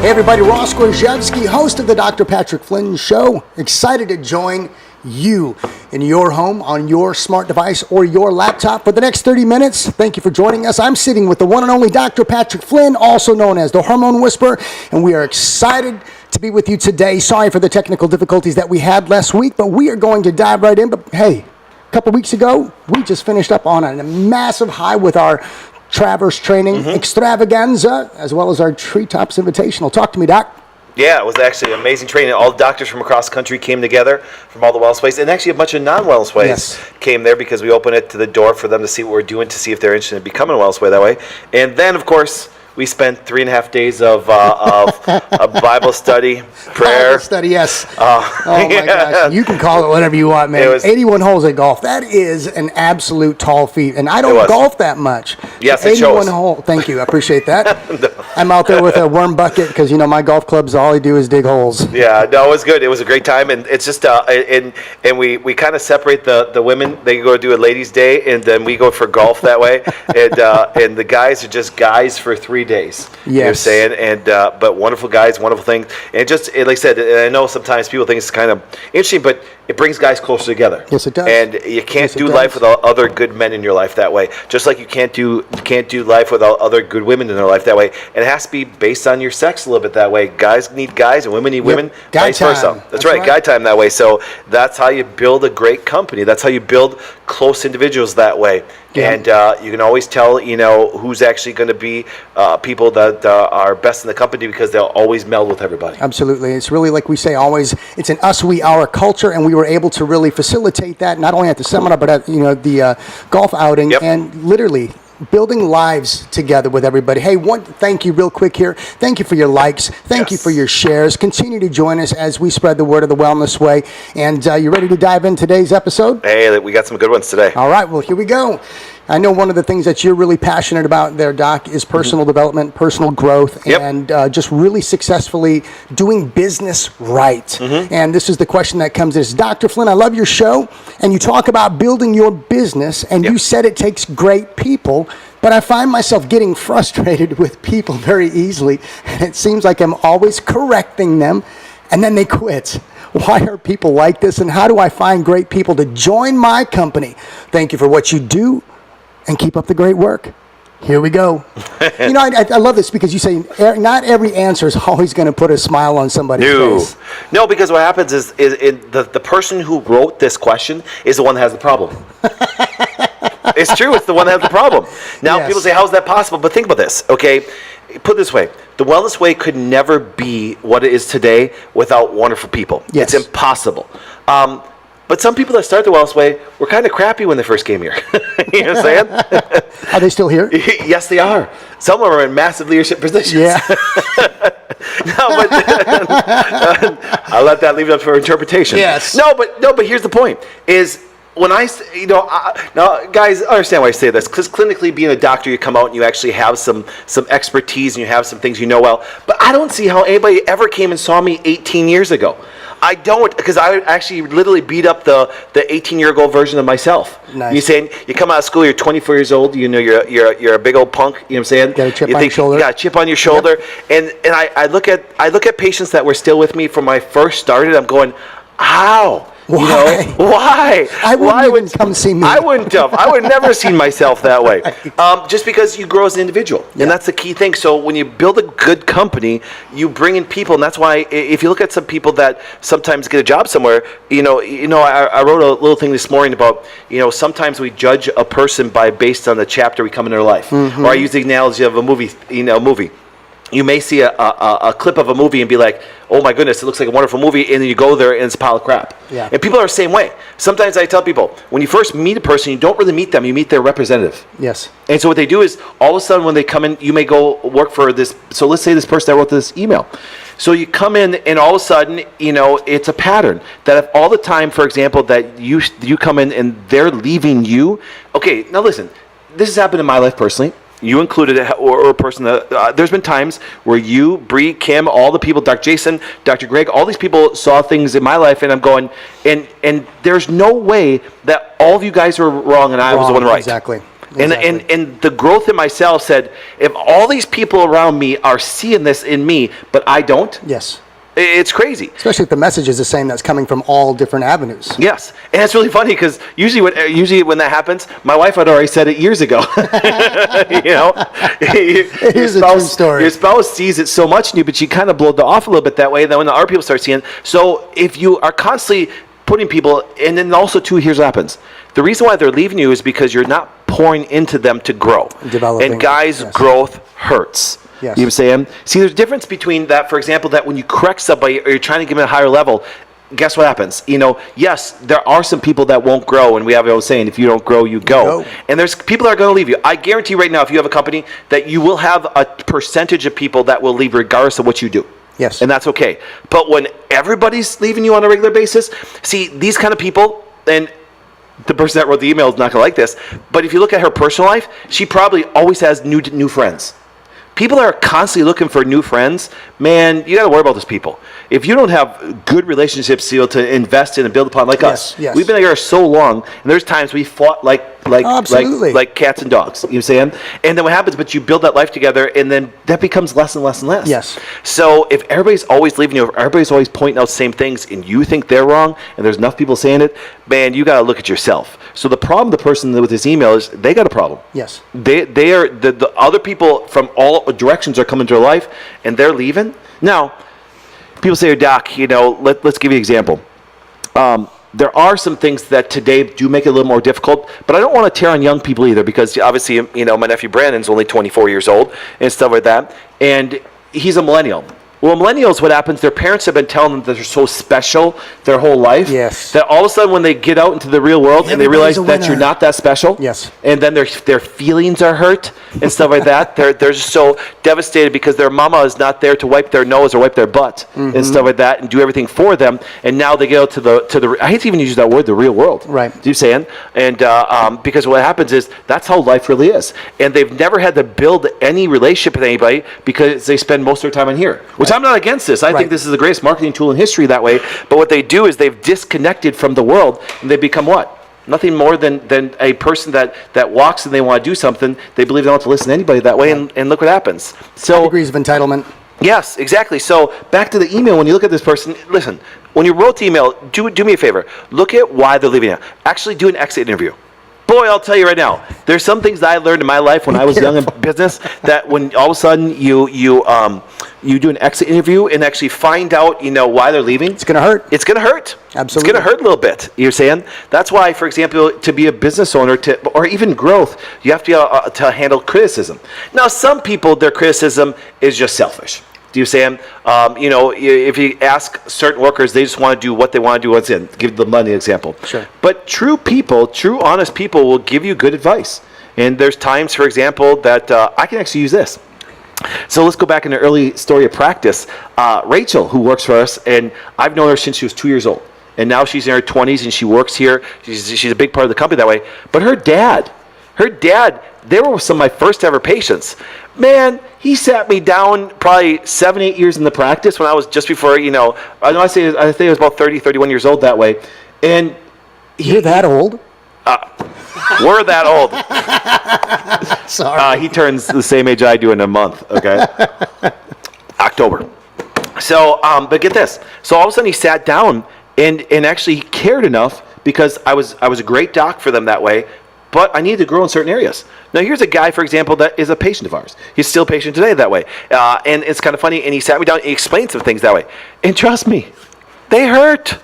Hey everybody, Ross Gorjevsky, host of the Dr. Patrick Flynn Show. Excited to join you in your home, on your smart device, or your laptop for the next 30 minutes. Thank you for joining us. I'm sitting with the one and only Dr. Patrick Flynn, also known as the Hormone Whisperer, and we are excited to be with you today. Sorry for the technical difficulties that we had last week, but we are going to dive right in. But hey, a couple weeks ago, we just finished up on a massive high with our Traverse Training Extravaganza, as well as our Treetops Invitational. Talk to me, Doc. Yeah, it was actually amazing training. All the doctors from across the country came together from all the Wallace Ways, and actually a bunch of non-Wallace Ways came there because we opened it to the door for them to see what we're doing, to see if they're interested in becoming a Wallace Way that way. And then, of course, we spent 3.5 days of Bible study, prayer. Bible study, yes. Oh my gosh. You can call it whatever you want, man. 81 holes at golf. That is an absolute tall feat. And I don't golf that much. Yes, it shows. 81 hole. Thank you. I appreciate that. No. I'm out there with a worm bucket because, you know, my golf clubs, all I do is dig holes. Yeah, no, it was good. It was a great time. And it's just, and we kind of separate the women. They go do a ladies' day, and then we go for golf that way. And the guys are just guys for 3 days. Yes. You know what I'm saying? And but wonderful guys, wonderful things. And just like I said, and I know sometimes people think it's kind of interesting, but it brings guys closer together. Yes, it does. And you can't do life without other good men in your life that way. Just like you can't do life without other good women in their life that way. And it has to be based on your sex a little bit that way. Guys need guys and women need women. Vice versa. That's right. Guy time that way. So that's how you build a great company. That's how you build close individuals that way. Yeah. And you can always tell, you know, who's actually going to be people that are best in the company because they'll always meld with everybody. Absolutely. It's really, like we say always, it's an us, we, our culture, and we were able to really facilitate that not only at the seminar but at, you know, the golf outing and literally building lives together with everybody. Hey, thank you real quick here. Thank you for your likes. Thank you for your shares. Continue to join us as we spread the word of the Wellness Way. And you ready to dive in today's episode? Hey, we got some good ones today. All right, well, here we go. I know one of the things that you're really passionate about there, Doc, is personal development, personal growth, and just really successfully doing business right. And this is the question that comes in. It's, Dr. Flynn, I love your show, and you talk about building your business, and you said it takes great people, but I find myself getting frustrated with people very easily, and it seems like I'm always correcting them, and then they quit. Why are people like this, and how do I find great people to join my company? Thank you for what you do, and keep up the great work. Here we go. You know, I love this because you say not every answer is always going to put a smile on somebody's face. No, because what happens is the person who wrote this question is the one that has the problem. It's true. It's the one that has the problem. Now, people say, how is that possible? But think about this, okay? Put it this way. The Wellness Way could never be what it is today without wonderful people. Yes. It's impossible. But some people that start the Wallace Way were kind of crappy when they first came here. You know what I'm saying? Are they still here? Yes, they are. Some of them are in massive leadership positions. Yeah. No, but I'll let that leave it up for interpretation. Yes. No, but here's the point: is when now guys understand why I say this, because clinically being a doctor, you come out and you actually have some expertise and you have some things you know well. But I don't see how anybody ever came and saw me 18 years ago. I don't, because I actually literally beat up the 18-year-old version of myself. Nice. You're saying you come out of school, you're 24 years old, you know you're a big old punk. You know what I'm saying? Got a chip on your shoulder. You got a chip on your shoulder, and I look at patients that were still with me from when I first started. I'm going, how? Why? You know, why? I wouldn't come see me. I wouldn't have. I would never seen myself that way. Just because you grow as an individual, and that's the key thing. So when you build a good company, you bring in people, and that's why if you look at some people that sometimes get a job somewhere, I wrote a little thing this morning about, sometimes we judge a person based on the chapter we come in their life. Or I use the analogy of a movie. You may see a clip of a movie and be like, oh my goodness, it looks like a wonderful movie, and then you go there and it's a pile of crap. Yeah. And people are the same way. Sometimes I tell people, when you first meet a person, you don't really meet them, you meet their representative. Yes. And so what they do is, all of a sudden when they come in, you may go work for this, so let's say this person that wrote this email. So you come in and all of a sudden, it's a pattern that if all the time, for example, that you come in and they're leaving you. Okay, now listen, this has happened in my life personally. You included or a person that there's been times where you, Bree, Kim, all the people, Dr. Jason, Dr. Greg, all these people saw things in my life, and I'm going, and there's no way that all of you guys are wrong and I was the one right. Exactly. Exactly. And the growth in myself said, if all these people around me are seeing this in me, but I don't, Yes. it's crazy. Especially if the message is the same that's coming from all different avenues. Yes, and it's really funny because usually when that happens, my wife had already said it years ago. It is a true story. Your spouse sees it so much in you, but you kind of blow it off a little bit that way. Then when the other people start seeing it, so if you are constantly putting people, and then also too, here's what happens: the reason why they're leaving you is because you're not pouring into them to grow. Developing. And guys, Yes. growth hurts. Yes. You know what I'm saying? See, there's a difference between that, for example, that when you correct somebody or you're trying to give them a higher level, guess what happens? Yes, there are some people that won't grow, and we have a saying, if you don't grow, you go. And there's people that are going to leave you. I guarantee right now, if you have a company, that you will have a percentage of people that will leave regardless of what you do. Yes. And that's okay. But when everybody's leaving you on a regular basis, see, these kind of people, and the person that wrote the email is not going to like this, but if you look at her personal life, she probably always has new friends. People that are constantly looking for new friends, man, you got to worry about those people. If you don't have good relationships to invest in and build upon, like us, we've been together so long, and there's times we fought like cats and dogs. You know what I'm saying? And then what happens? But you build that life together, and then that becomes less and less and less. Yes. So if everybody's always leaving you, if everybody's always pointing out the same things, and you think they're wrong, and there's enough people saying it, man, you got to look at yourself. So the problem, the person with this email is they got a problem. Yes. They are the other people from all directions are coming to their life, and they're leaving. Now, people say, Doc, let's give you an example. There are some things that today do make it a little more difficult, but I don't want to tear on young people either, because obviously, my nephew Brandon's only 24 years old and stuff like that, and he's a millennial. Well, millennials, what happens, their parents have been telling them that they're so special their whole life, yes, that all of a sudden when they get out into the real world and they realize that you're not that special, yes, and then their feelings are hurt and stuff like that, they're just so devastated because their mama is not there to wipe their nose or wipe their butt and stuff like that and do everything for them, and now they get out to the I hate to even use that word, the real world. Right. Do you saying? And because what happens is that's how life really is, and they've never had to build any relationship with anybody because they spend most of their time in here. Which I'm not against this. I think this is the greatest marketing tool in history that way. But what they do is they've disconnected from the world, and they become what? Nothing more than a person that walks and they want to do something. They believe they don't have to listen to anybody that way, and look what happens. So degrees of entitlement. Yes, exactly. So back to the email. When you look at this person, listen. When you wrote the email, do me a favor. Look at why they're leaving you. Actually, do an exit interview. Boy, I'll tell you right now, there's some things that I learned in my life when I was young in business that when all of a sudden you do an exit interview and actually find out, why they're leaving. It's going to hurt. It's going to hurt. Absolutely. It's going to hurt a little bit. You're saying? That's why, for example, to be a business owner, or even growth, you have to to handle criticism. Now, some people, their criticism is just selfish. Do you saying? If you ask certain workers, they just want to do what they want to do once in. Give the money example. Sure. But true people, true honest people will give you good advice. And there's times, for example, that I can actually use this. So let's go back in the early story of practice. Rachel, who works for us, and I've known her since she was 2 years old. And now she's in her 20s and she works here. She's a big part of the company that way. But her dad, they were some of my first ever patients. Man, he sat me down probably 7-8 years in the practice when I was just before, I think I was about 30, 31 years old that way. And you're that old? We're that old. Sorry. He turns the same age I do in a month, okay? October. So, but get this. So all of a sudden he sat down and actually he cared enough because I was a great doc for them that way. But I needed to grow in certain areas. Now, here's a guy, for example, that is a patient of ours. He's still a patient today that way. And it's kind of funny. And he sat me down and he explained some things that way. And trust me, they hurt.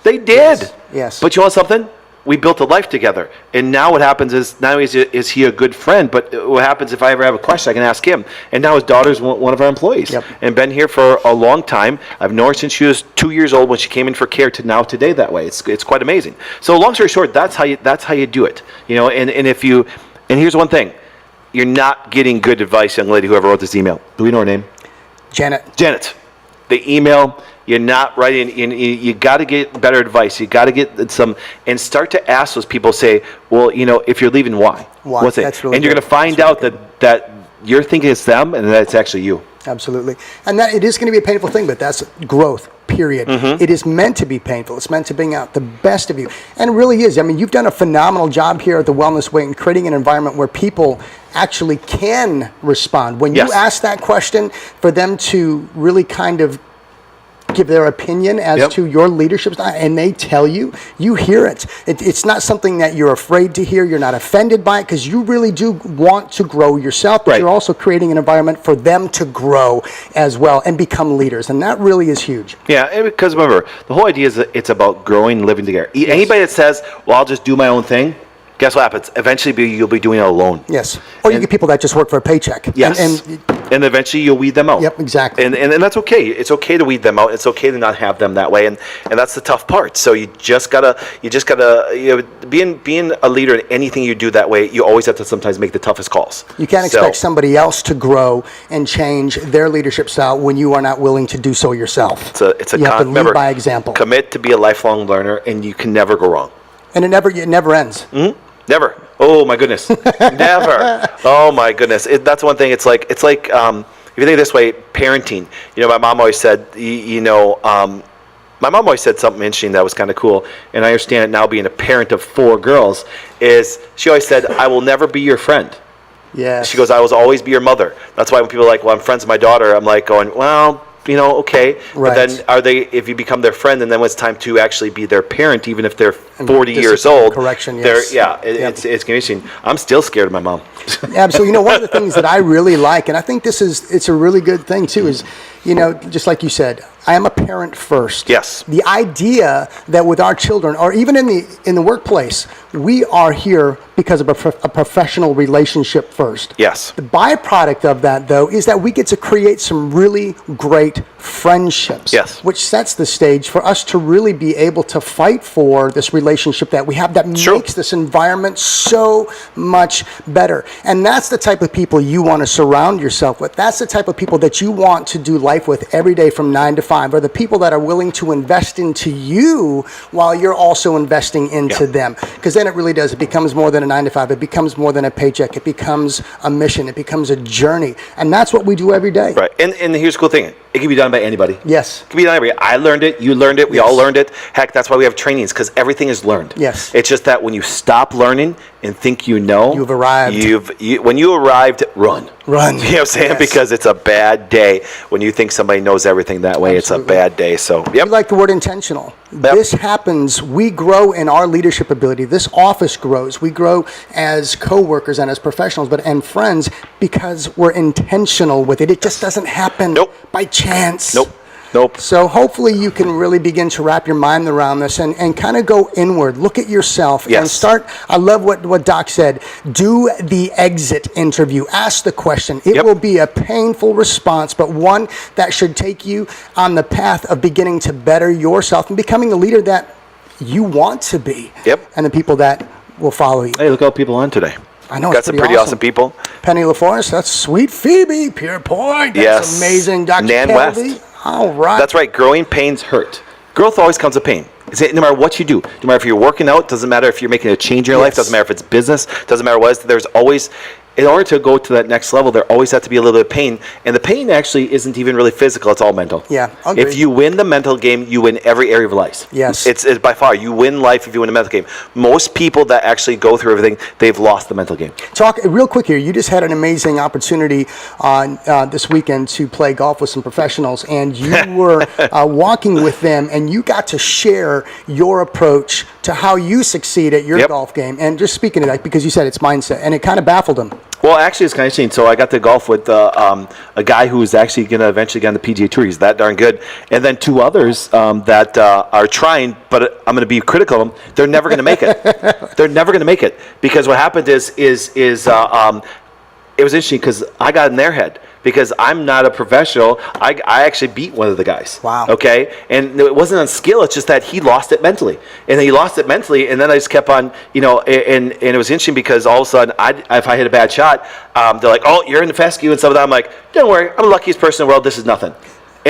They did. Yes. But you want something? We built a life together. And now what happens is, not only is he a good friend, but what happens if I ever have a question, I can ask him. And now his daughter's one of our employees. Yep. And been here for a long time. I've known her since she was 2 years old when she came in for care to now today that way. It's quite amazing. So long story short, that's how you do it. And here's one thing. You're not getting good advice, young lady, whoever wrote this email. Do we know her name? Janet. The email, you're not writing. You got to get better advice. You got to get some, and start to ask those people. Say, well, if you're leaving, why? Why? What's it? That's really and you're going to find out that you're thinking it's them, and that it's actually you. Absolutely. And that it is going to be a painful thing, but that's growth, period. It is meant to be painful. It's meant to bring out the best of you. And it really is. I mean, you've done a phenomenal job here at the Wellness Way in creating an environment where people actually can respond. When you ask that question, for them to really kind of give their opinion as to your leadership style, and they tell you, you hear it. It's not something that you're afraid to hear. You're not offended by it, because you really do want to grow yourself, but you're also creating an environment for them to grow as well and become leaders, and that really is huge. Yeah, and because remember, the whole idea is that it's about growing, living together. Anybody that says, well, I'll just do my own thing, guess what happens? Eventually, you'll be doing it alone. Yes. Or you get people that just work for a paycheck. Yes. And eventually you'll weed them out. Yep, exactly. And that's okay. It's okay to weed them out. It's okay to not have them that way. And that's the tough part. So you just gotta being a leader in anything you do that way, you always have to sometimes make the toughest calls. You can't expect somebody else to grow and change their leadership style when you are not willing to do so yourself. You have to lead by example. Commit to be a lifelong learner, and you can never go wrong. And it never ends. Mm-hmm. Never. Oh my goodness. Never. Oh my goodness. That's one thing. It's like if you think this way, parenting. You know, my mom always said, my mom always said something interesting that was kind of cool, and I understand it now being a parent of 4 girls, is she always said, I will never be your friend. Yeah. She goes, I will always be your mother. That's why when people are like, well, I'm friends with my daughter, I'm like going, well, okay. Right. But then if you become their friend, and then when it's time to actually be their parent, even if they're 40 years old. Correction, yes. It's interesting. I'm still scared of my mom. Absolutely. One of the things that I really like, and I think it's a really good thing too, is, just like you said, I am a parent first. Yes. The idea that with our children, or even in the workplace, we are here because of a professional relationship first. Yes. The byproduct of that, though, is that we get to create some really great friendships. Yes. Which sets the stage for us to really be able to fight for this relationship that we have that makes this environment so much better. And that's the type of people you want to surround yourself with. That's the type of people that you want to do life with every day from 9 to 5, or the people that are willing to invest into you while you're also investing into them. Because then it really does. It becomes more than a 9 to 5. It becomes more than a paycheck. It becomes a mission. It becomes a journey. And that's what we do every day. Right. And here's the cool thing. It can be done by anybody. Yes. It can be done by anybody. I learned it. You learned it. We all learned it. Heck, that's why we have trainings, because everything is learned. Yes. It's just that when you stop learning and think you know, you've arrived. When you arrived, run. Run. You know what I'm saying? Yes. Because it's a bad day when you think somebody knows everything that way. Absolutely. It's a bad day. So, I like the word intentional. Yep. This happens. We grow in our leadership ability. This office grows. We grow as co-workers and as professionals, and friends, because we're intentional with it. It just doesn't happen by chance. Nope. So hopefully you can really begin to wrap your mind around this and kind of go inward. Look at yourself and start. I love what Doc said. Do the exit interview. Ask the question. It will be a painful response, but one that should take you on the path of beginning to better yourself and becoming the leader that you want to be. Yep. And the people that will follow you. Hey, look how people on today. I know. Got some pretty awesome people. Penny LaForest. That's sweet. Phoebe. Pure Point. That's amazing. Dr. Nan Kennedy. West. All right. That's right. Growing pains hurt. Growth always comes with pain. No matter what you do, no matter if you're working out, doesn't matter if you're making a change in your life, doesn't matter if it's business, doesn't matter what it is, there's always, in order to go to that next level, there always has to be a little bit of pain. And the pain actually isn't even really physical, it's all mental. Yeah, agreed. If you win the mental game, you win every area of life. Yes. It's by far, you win life if you win the mental game. Most people that actually go through everything, they've lost the mental game. Talk real quick here. You just had an amazing opportunity this weekend to play golf with some professionals, and you were walking with them, and you got to share your approach to how you succeed at your golf game. And just speaking of that, because you said it's mindset, and it kind of baffled them. Well, actually, it's kind of interesting. So I got to golf with a guy who's actually going to eventually get on the PGA Tour. He's that darn good. And then 2 others that are trying, but I'm going to be critical of them. They're never going to make it. They're never going to make it. Because what happened is it was interesting because I got in their head. Because I'm not a professional, I actually beat one of the guys. Wow. Okay? And it wasn't on skill, it's just that he lost it mentally. And he lost it mentally, and then I just kept on, and it was interesting because all of a sudden, if I hit a bad shot, they're like, oh, you're in the fescue and stuff like that. I'm like, don't worry, I'm the luckiest person in the world, this is nothing.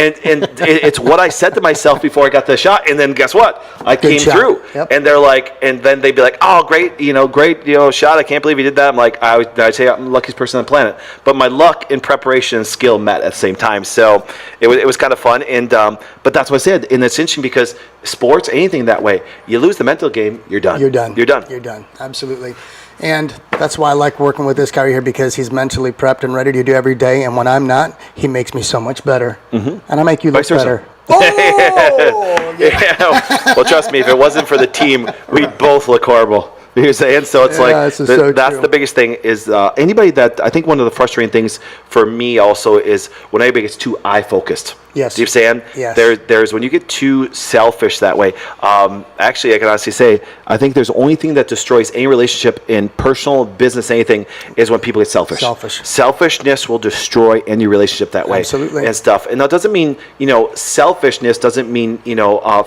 it's what I said to myself before I got the shot, and then guess what? I came through, and they're like, and then they'd be like, oh, great, great, shot. I can't believe you did that. I'm like, I'd say I'm the luckiest person on the planet, but my luck and preparation and skill met at the same time. So it was kind of fun, and but that's what I said, and it's interesting because sports, anything that way, you lose the mental game, you're done. You're done. You're done. You're done. Absolutely. And that's why I like working with this guy right here, because he's mentally prepped and ready to do every day. And when I'm not, he makes me so much better. And I make you look better. Oh, yeah. Well, trust me, if it wasn't for the team, we'd both look horrible. You're saying? So it's that's the biggest thing is anybody that, I think one of the frustrating things for me also is when anybody gets too eye focused. Yes. Do you understand? Yes. There's when you get too selfish that way. Actually, I can honestly say, I think there's the only thing that destroys any relationship in personal, business, anything is when people get selfish. Selfishness will destroy any relationship that way. Absolutely. And stuff. And that doesn't mean, selfishness doesn't mean,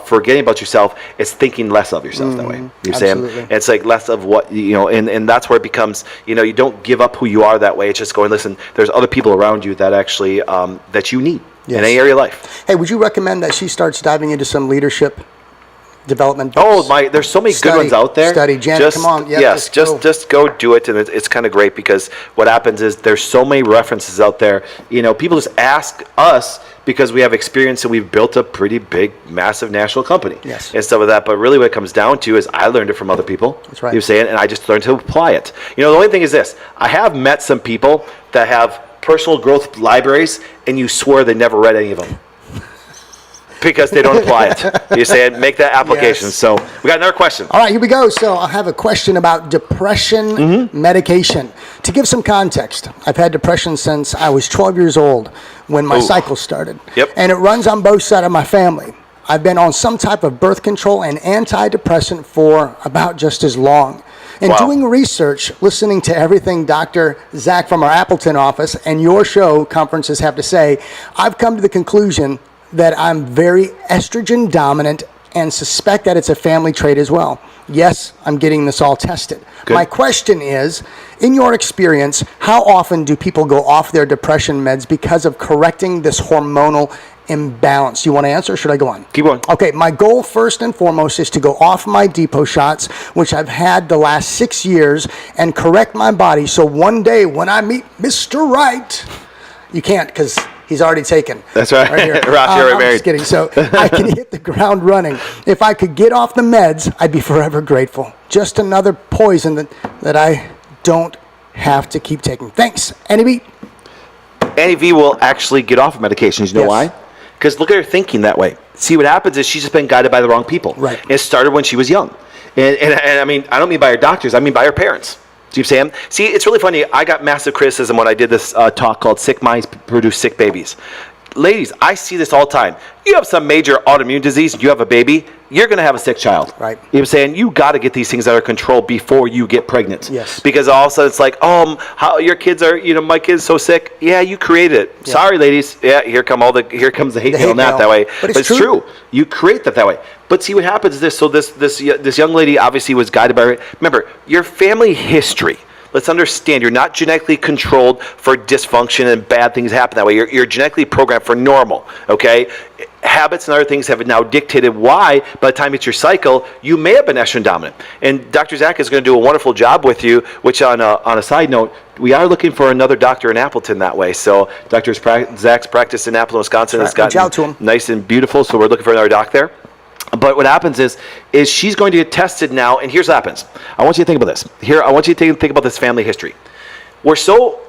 forgetting about yourself. It's thinking less of yourself that way. You understand? It's like less of what, and that's where it becomes, you don't give up who you are that way. It's just going, listen, there's other people around you that actually, that you need. Yes. In any area of life. Hey, would you recommend that she starts diving into some leadership development books? Oh, there's so many good ones out there. Janet, come on. Yes, just go do it, and it's kind of great because what happens is there's so many references out there. People just ask us because we have experience and we've built a pretty big, massive national company. Yes. And stuff like that. But really what it comes down to is I learned it from other people. That's right. You're saying, and I just learned to apply it. The only thing is this. I have met some people that have personal growth libraries, and you swear they never read any of them because they don't apply it. You say, make that application. Yes. So we got another question. All right, here we go. So I have a question about depression medication. To give some context, I've had depression since I was 12 years old when my cycle started. Yep. And it runs on both sides of my family. I've been on some type of birth control and antidepressant for about just as long. And doing research, listening to everything Dr. Zach from our Appleton office and your show conferences have to say, I've come to the conclusion that I'm very estrogen dominant and suspect that it's a family trait as well. Yes, I'm getting this all tested. Good. My question is, in your experience, how often do people go off their depression meds because of correcting this hormonal imbalance? You want to answer, or should I go on? Keep going. Okay, my goal first and foremost is to go off my depot shots, which I've had the last 6 years, and correct my body so one day when I meet Mr. Right, you can't because he's already taken. That's right. Here. Ross, you're already married. I'm just kidding. So I can hit the ground running. If I could get off the meds, I'd be forever grateful. Just another poison that I don't have to keep taking. Thanks. Annie B? Annie V will actually get off of medications. You know why? Because look at her thinking that way. See, what happens is she's just been guided by the wrong people. Right. It started when she was young. And I mean, I don't mean by her doctors. I mean by her parents. Do you understand? See, it's really funny. I got massive criticism when I did this talk called Sick Minds Produce Sick Babies. Ladies, I see this all the time. You have some major autoimmune disease, you have a baby, you're going to have a sick child. Right. You know what I'm saying? You got to get these things under control before you get pregnant. Yes. Because all of a sudden it's like, how your kids are, my kid's so sick. Yeah, you created it. Yeah. Sorry, ladies. Yeah, here comes the hate mail, not that way. But it's true. You create that way. But see what happens is this. So this young lady obviously was guided by her. Remember, your family history. Let's understand, you're not genetically controlled for dysfunction and bad things happen that way. You're genetically programmed for normal, okay? Habits and other things have now dictated why, by the time it's your cycle, you may have been estrogen dominant. And Dr. Zach is going to do a wonderful job with you, which on a side note, we are looking for another doctor in Appleton that way. So Dr. Zach's practice in Appleton, Wisconsin has gotten nice and beautiful, so we're looking for another doc there. But what happens is she's going to get tested now, and here's what happens. I want you to think about this. I want you to think about this family history. We're so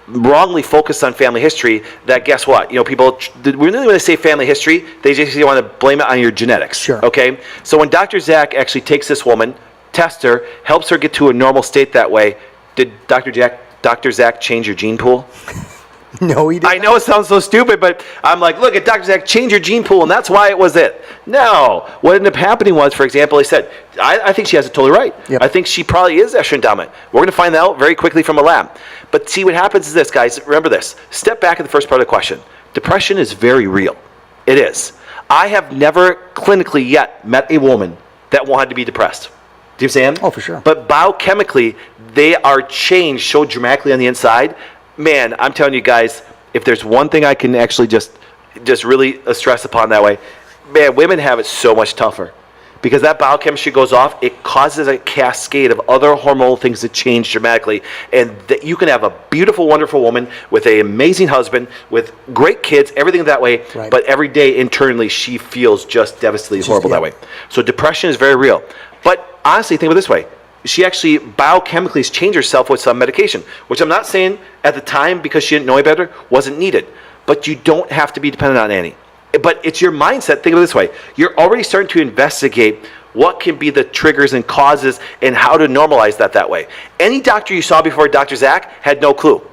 wrongly focused on family history that guess what? People really when they say family history, they just want to blame it on your genetics. Sure. Okay? So when Dr. Zach actually takes this woman, tests her, helps her get to a normal state that way, did Dr. Zach change your gene pool? No, he didn't. I know it sounds so stupid, but I'm like, look at Dr. Zach, change your gene pool, and that's why it was it. No. What ended up happening was, for example, he said, I think she has it totally right. Yep. I think she probably is estrogen dominant. We're going to find that out very quickly from a lab. But see, what happens is this, guys. Remember this. Step back at the first part of the question. Depression is very real. It is. I have never clinically yet met a woman that wanted to be depressed. Do you understand? Oh, for sure. But biochemically, they are changed so dramatically on the inside. Man, I'm telling you guys, if there's one thing I can actually just just really stress upon that way. Man, women have it so much tougher. Because that biochemistry goes off, it causes a cascade of other hormonal things to change dramatically. And that you can have a beautiful, wonderful woman with an amazing husband, with great kids, everything that way. Right. But every day internally, she feels just devastatingly horrible that way. So depression is very real. But honestly, think of it this way. She actually biochemically has changed herself with some medication, which I'm not saying at the time, because she didn't know any better, wasn't needed. But you don't have to be dependent on any. But it's your mindset. Think of it this way. You're already starting to investigate what can be the triggers and causes and how to normalize that way. Any doctor you saw before Dr. Zach had no clue.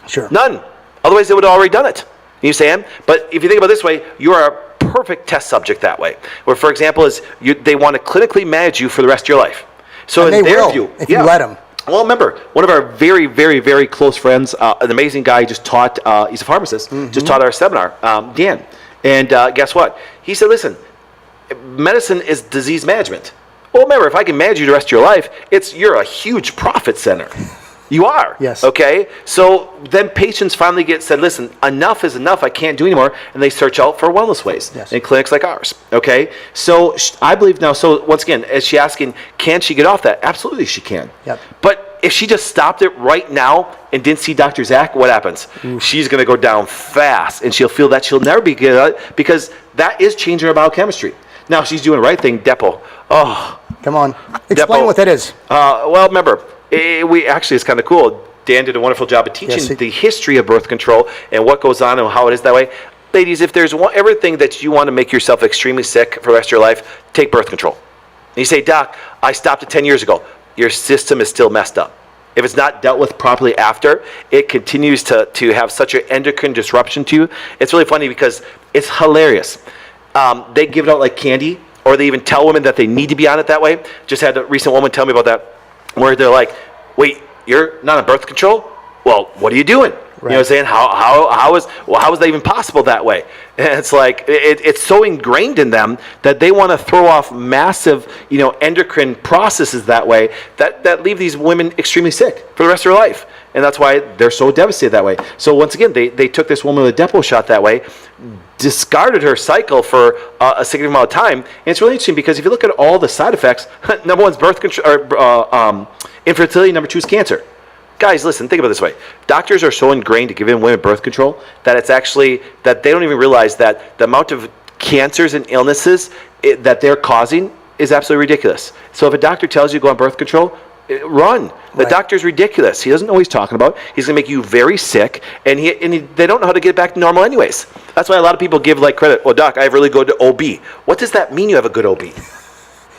Sure. None. Otherwise, they would have already done it. You understand? But if you think about it this way, you are a perfect test subject that way. Where, for example, they want to clinically manage you for the rest of your life. So and in they their will, view, if you let them. Well, remember, one of our very, very, very close friends, an amazing guy, just taught, he's a pharmacist, just taught our seminar, Dan. And guess what? He said, listen, medicine is disease management. Well, remember, if I can manage you the rest of your life, you're a huge profit center. You are. Yes. Okay? So then patients finally said, listen, enough is enough. I can't do anymore. And they search out for wellness ways in clinics like ours. Okay? So I believe now, so once again, is she asking, can she get off that? Absolutely she can. Yep. But if she just stopped it right now and didn't see Dr. Zach, what happens? She's going to go down fast, and she'll feel that she'll never be good, because that is changing her biochemistry. Now, she's doing the right thing, Depo. Oh. Come on. Explain what that is. Well, remember, it's kind of cool. Dan did a wonderful job of teaching the history of birth control and what goes on and how it is that way. Ladies, if there's everything that you want to make yourself extremely sick for the rest of your life, take birth control. And you say, Doc, I stopped it 10 years ago. Your system is still messed up. If it's not dealt with properly after, it continues to have such an endocrine disruption to you. It's really funny because it's hilarious. They give it out like candy, or they even tell women that they need to be on it that way. Just had a recent woman tell me about that, where they're like, wait, you're not on birth control? Well, what are you doing? Right. You know what I'm saying? How is that even possible that way? And it's like, it's so ingrained in them that they want to throw off massive, endocrine processes that way that leave these women extremely sick for the rest of their life. And that's why they're so devastated that way. So once again, they took this woman with a Depo shot that way, discarded her cycle for a significant amount of time. And it's really interesting because if you look at all the side effects, number one is birth control, or infertility, number two is cancer. Guys, listen, think about it this way. Doctors are so ingrained to giving women birth control that it's actually, that they don't even realize that the amount of cancers and illnesses that they're causing is absolutely ridiculous. So if a doctor tells you to go on birth control, run. The doctor's ridiculous. He doesn't know what he's talking about. He's going to make you very sick, and they don't know how to get back to normal anyways. That's why a lot of people give credit. Well, doc, I have really good OB. What does that mean, you have a good OB?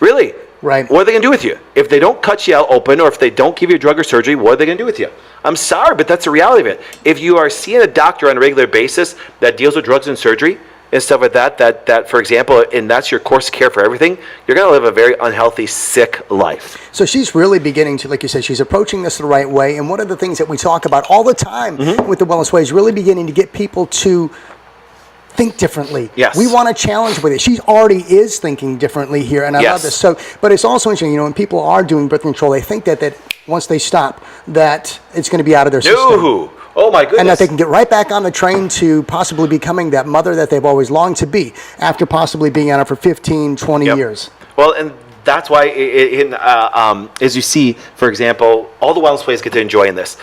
Really? Right. What are they going to do with you? If they don't cut you out open, or if they don't give you a drug or surgery, what are they going to do with you? I'm sorry, but that's the reality of it. If you are seeing a doctor on a regular basis that deals with drugs and surgery and stuff like that, for example, and that's your course of care for everything, you're going to live a very unhealthy, sick life. So she's really beginning to, like you said, she's approaching this the right way. And one of the things that we talk about all the time with the Wallace Way is really beginning to get people to think differently. Yes. We want to challenge with it. She already is thinking differently here, and I love this. So, but it's also interesting, when people are doing birth control, they think that once they stop, that it's going to be out of their system. No. Oh my goodness. And that they can get right back on the train to possibly becoming that mother that they've always longed to be after possibly being on it for 15, 20 years. Well, and that's why, as you see, for example, all the Wallace Ways get to enjoy in this.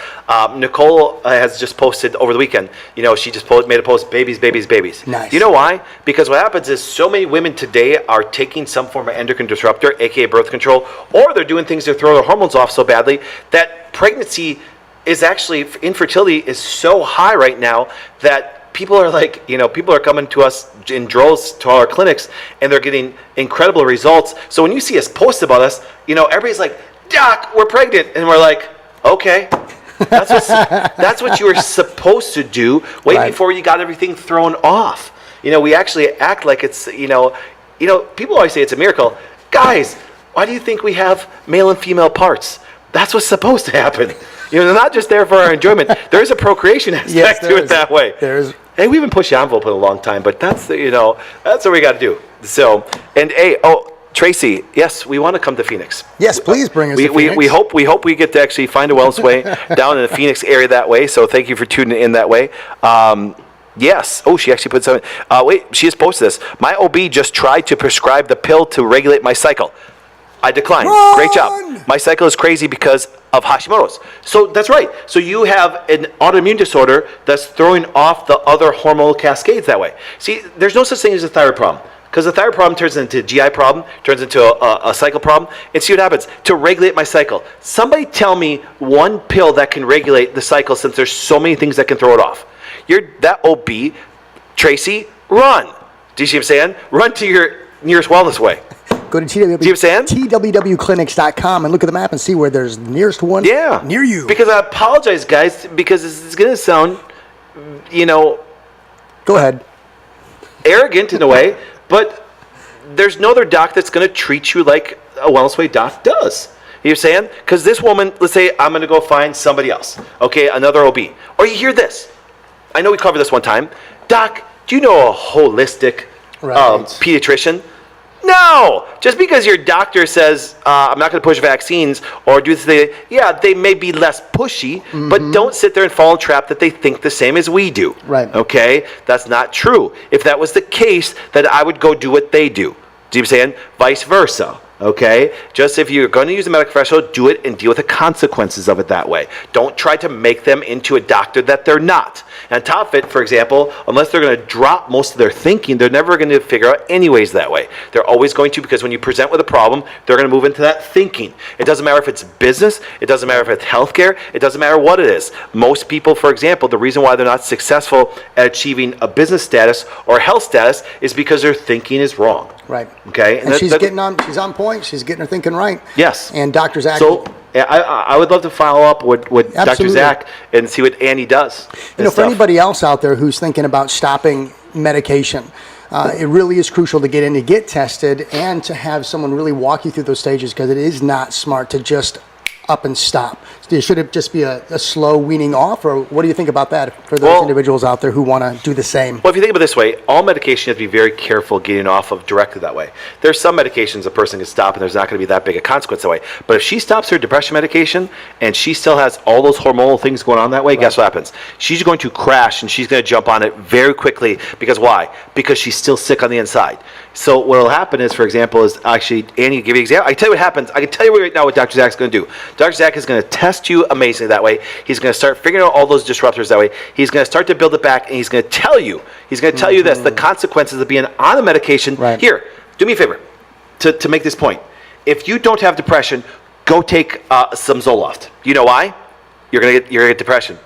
Nicole has just posted over the weekend, she just made a post, babies, babies, babies. Nice. You know why? Because what happens is so many women today are taking some form of endocrine disruptor, aka birth control, or they're doing things to throw their hormones off so badly that pregnancy is actually, infertility is so high right now that people are coming to us in droves to all our clinics, and they're getting incredible results. So when you see us post about us, everybody's like, Doc, we're pregnant. And we're like, okay. That's what you were supposed to do before you got everything thrown off. We actually act like it's, people always say it's a miracle. Guys, why do you think we have male and female parts? That's what's supposed to happen. They're not just there for our enjoyment. There is a procreation aspect to it that way. Hey, we've been pushing the envelope in a long time, but that's that's what we got to do. So, and Tracy, yes, we want to come to Phoenix. Yes, please bring us to Phoenix. We hope we get to actually find a Wallace Way down in the Phoenix area that way. So thank you for tuning in that way. Yes. Oh, she actually put something. Wait, she just posted this. My OB just tried to prescribe the pill to regulate my cycle. I declined. Run! Great job. My cycle is crazy because of Hashimoto's. So that's right. So you have an autoimmune disorder that's throwing off the other hormonal cascades that way. See, there's no such thing as a thyroid problem. Because the thyroid problem turns into a GI problem, turns into a cycle problem. And see what happens. To regulate my cycle. Somebody tell me one pill that can regulate the cycle, since there's so many things that can throw it off. That OB, Tracy, run. Do you see what I'm saying? Run to your nearest Wellness Way. Go to TWWclinics.com and look at the map and see where there's the nearest one near you. Because I apologize, guys, because this is going to sound, Go ahead. arrogant in a way, but there's no other doc that's going to treat you like a Wellness Way doc does. You know what I'm saying? Because this woman, let's say I'm going to go find somebody else, okay, another OB. Or you hear this. I know we covered this one time. Doc, do you know a holistic pediatrician? No! Just because your doctor says, I'm not going to push vaccines or do this thing, they may be less pushy, but don't sit there and fall in the trap that they think the same as we do. Right. Okay? That's not true. If that was the case, then I would go do what they do. Do you know what I'm saying? Vice versa. Okay? Just if you're going to use a medical professional, do it and deal with the consequences of it that way. Don't try to make them into a doctor that they're not. And on top of it, for example, unless they're going to drop most of their thinking, they're never going to figure out anyways that way. They're always going to, because when you present with a problem, they're going to move into that thinking. It doesn't matter if it's business, it doesn't matter if it's healthcare, it doesn't matter what it is. Most people, for example, the reason why they're not successful at achieving a business status or health status is because their thinking is wrong. Right. Okay. And she's on point. She's getting her thinking right. Yes. And Dr. Zach. So I would love to follow up with Dr. Zach and see what Andy does. For anybody else out there who's thinking about stopping medication, it really is crucial to get in to get tested and to have someone really walk you through those stages, because it is not smart to just up and stop. Should it just be a slow weaning off, or what do you think about that for those individuals out there who want to do the same? Well, if you think about it this way, all medication you have to be very careful getting off of directly that way. There's some medications a person can stop and there's not going to be that big a consequence that way. But if she stops her depression medication and she still has all those hormonal things going on that way, guess what happens? She's going to crash and she's going to jump on it very quickly. Because why? Because she's still sick on the inside. So what will happen is, for example, is actually, Annie, give you an example. I can tell you what happens. I can tell you right now what Dr. Zach's going to do. Dr. Zach is going to test you amazingly that way. He's going to start figuring out all those disruptors that way. He's going to start to build it back, and he's going to tell you. He's going to tell you this, the consequences of being on a medication. Right. Here, do me a favor to make this point. If you don't have depression, go take some Zoloft. You know why? You're going to get depression.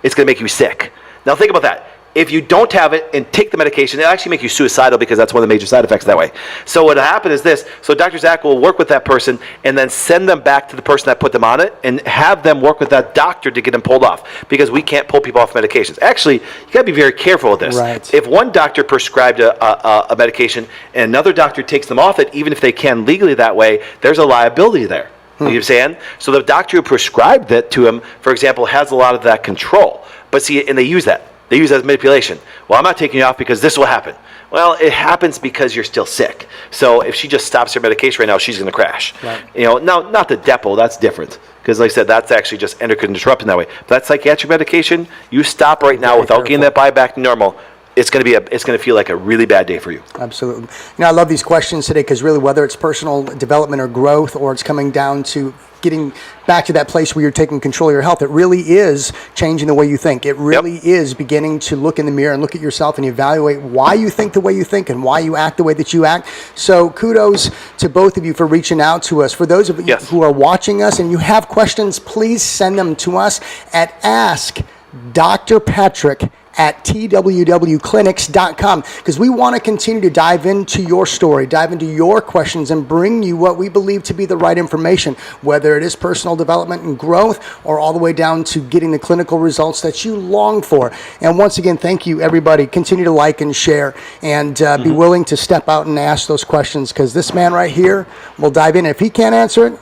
It's going to make you sick. Now think about that. If you don't have it and take the medication, it'll actually make you suicidal, because that's one of the major side effects that way. So what will happen is this. So Dr. Zach will work with that person and then send them back to the person that put them on it and have them work with that doctor to get them pulled off, because we can't pull people off medications. Actually, you got to be very careful with this. Right. If one doctor prescribed a medication and another doctor takes them off it, even if they can legally that way, there's a liability there. You know what I'm saying? So the doctor who prescribed that to him, for example, has a lot of that control. But see, and they use that. They use that as manipulation. Well, I'm not taking you off because this will happen. Well, it happens because you're still sick. So if she just stops her medication right now, she's going to crash. Right. Now, not the Depo, that's different. Because like I said, that's actually just endocrine disrupting that way. But that psychiatric medication, you stop right now without getting that buyback to normal, it's going to feel like a really bad day for you. Absolutely. I love these questions today, because really, whether it's personal development or growth, or it's coming down to getting back to that place where you're taking control of your health, it really is changing the way you think. It really is beginning to look in the mirror and look at yourself and evaluate why you think the way you think and why you act the way that you act. So kudos to both of you for reaching out to us. For those of you who are watching us and you have questions, please send them to us at askdrpatrick@twwclinics.com, because we want to continue to dive into your story, dive into your questions, and bring you what we believe to be the right information, whether it is personal development and growth, or all the way down to getting the clinical results that you long for. And once again, thank you, everybody. Continue to like and share, and be willing to step out and ask those questions, because this man right here will dive in. If he can't answer it,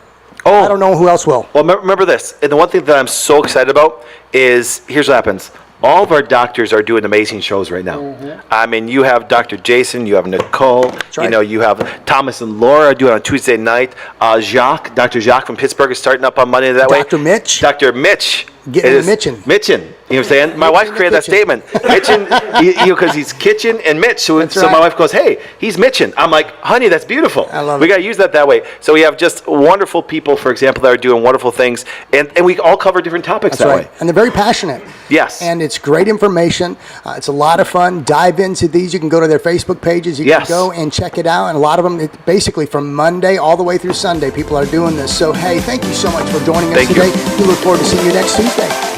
I don't know who else will. Well, remember this. And the one thing that I'm so excited about is, here's what happens. All of our doctors are doing amazing shows right now. I mean, you have Dr. Jason, you have Nicole, you have Thomas and Laura doing on Tuesday night. Dr. Jacques from Pittsburgh is starting up on Monday that way. Dr. Mitch. Dr. Mitch. Getting Mitchin. You know what I'm saying? My wife created that statement. Mitchin, because he's Kitchen and Mitch. So right. my wife goes, hey, he's Mitchin. I'm like, honey, that's beautiful. I love We it. got to use that way. So we have just wonderful people, for example, that are doing wonderful things. And we all cover different topics That's that right. way. And they're very passionate. Yes. And it's great information. It's a lot of fun. Dive into these. You can go to their Facebook pages. You can go and check it out. And a lot of them, basically from Monday all the way through Sunday, people are doing this. So, hey, thank you so much for joining us today. We look forward to seeing you next Tuesday.